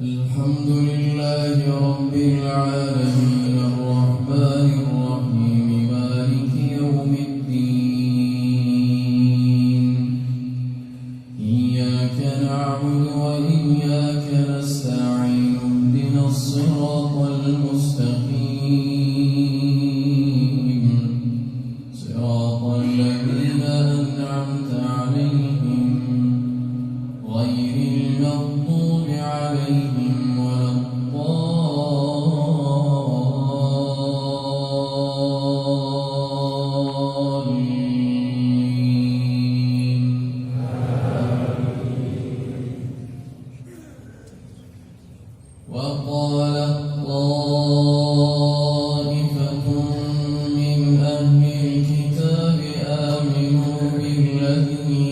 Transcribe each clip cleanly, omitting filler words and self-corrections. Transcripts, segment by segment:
الحمد لله رب العالمين الرحمن الرحيم مالك يوم الدين إياك نعبد وإياك نستعين اهدنا الصراط المستقيم صراط الذين أنعمت عليهم غير المغضوب عليهم ولا الضالين. وقال طائفة من أهل الكتاب آمنوا بالذي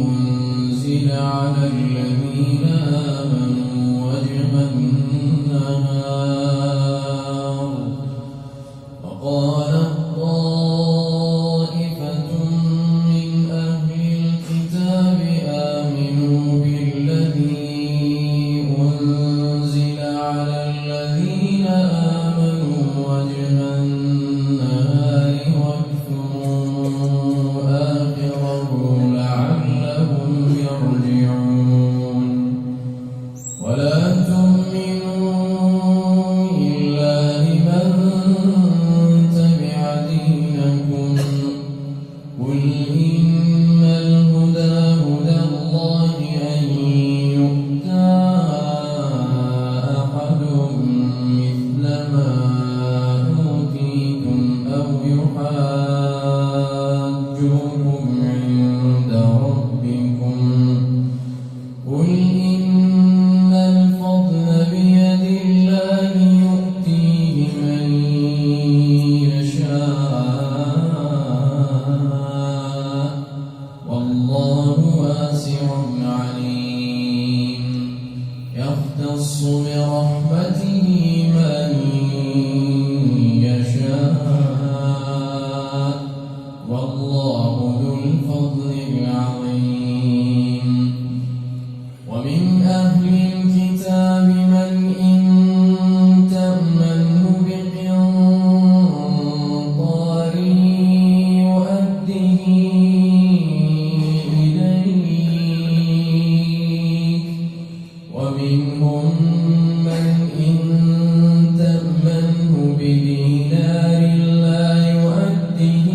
أنزل على الذين آمنوا وجه النهار وقال طائفة من أهل الكتاب آمنوا بالذي أنزل على الذين آمنوا وجه النهار واكفروا آخره لعلهم يرجعون. ولا تؤمنوا إلا لمن تبع دينكم قل إن الهدى هدى الله أن يؤتى أحد مثل ما أوتيتم أو يحاجوكم عند ربكم قل إن الفضل بيد الله يؤتيه من يشاء والله واسع عليم يختص برحمته من يشاء والله ذو الفضل العظيم. ومن أهل الكتاب من إن تأمنه بقنطار يؤده إليك ومنهم من إن تأمنه بدينار لا يؤده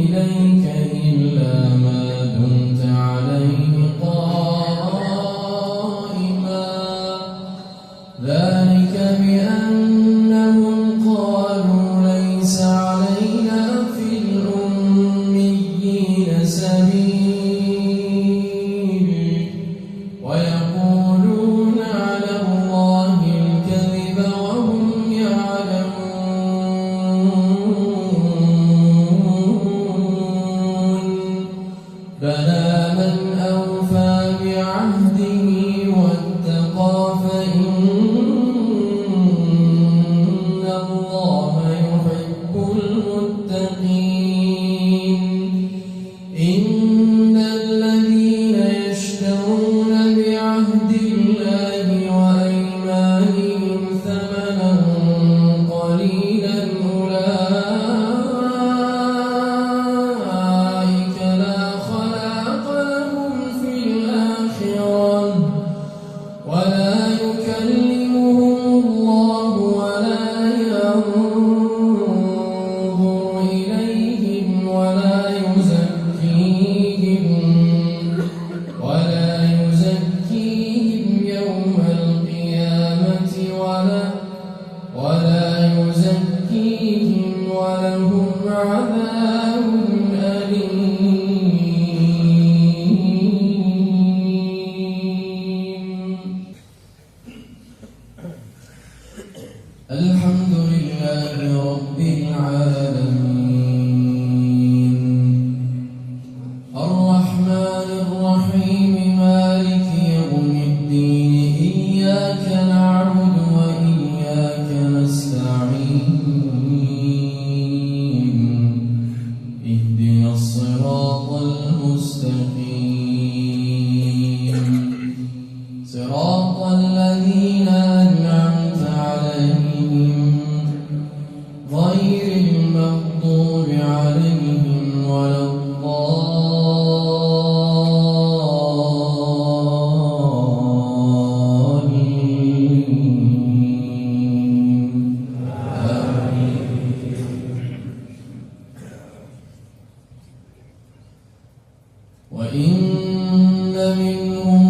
إليك إلا ما دمت عليه قائما ذلك بأنهم قالوا ليس علينا في الأميين سبيل ويقولون على الله الكذب وهم يعلمون. بلى من أوفى بعهده واتقى فإن الله يحب المتقين. إن الذين يشترون بعهد الله وأيمانهم ثمنا قليلا أولئك لا خلاق لهم في الآخرة وإن منهم